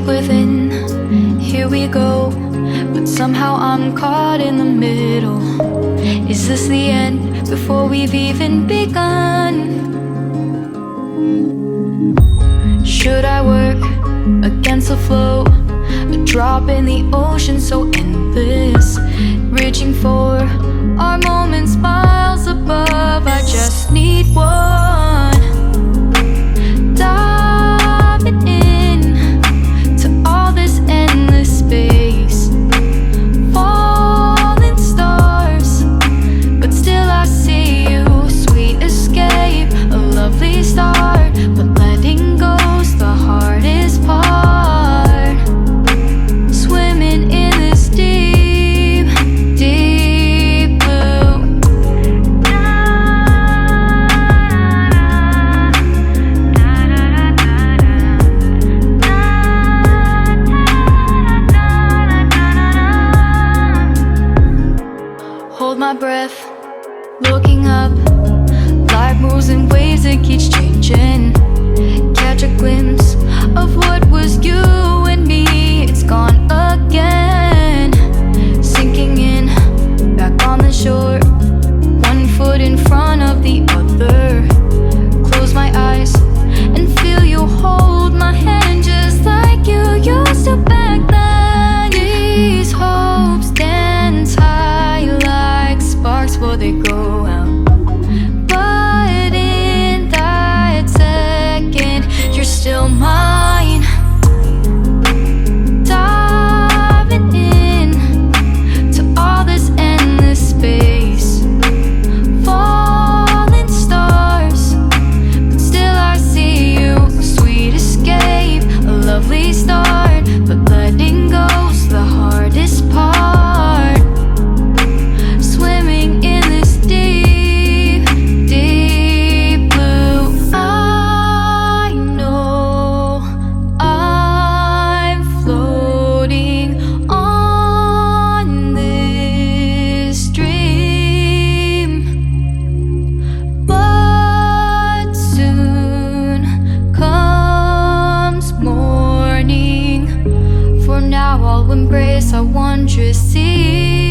deep within, here we go. But somehow I'm caught in the middle. Is this the end before we've even begun? Should I work against the flow? A drop in the ocean so endless, reaching for our moments miles above. I just need one. Diving in to all this endless space, falling stars, but still I see you. Sweet escape, a lovely start, but letting go's the hardest part. Swimming in this deep, deep blue. Hold my breath, looking up. Life moves in waves, it keeps changing. Catch a glimpse of what was you and me. It's gone again. Sinking in, back on the shore. One foot in front of the other. Close my eyes and feel you hold my hand just like you used to back then. These hopes dance high like sparks before they go out. But in that second, you're still mine. Diving in to all this endless space, falling stars, but still I see you. A sweet escape, a lovely start, but letting go's the hardest part. Swimming in this deep, deep blue. I know I'm floating on this dream, but soon comes morning. For now I'll embrace our wondrous sea.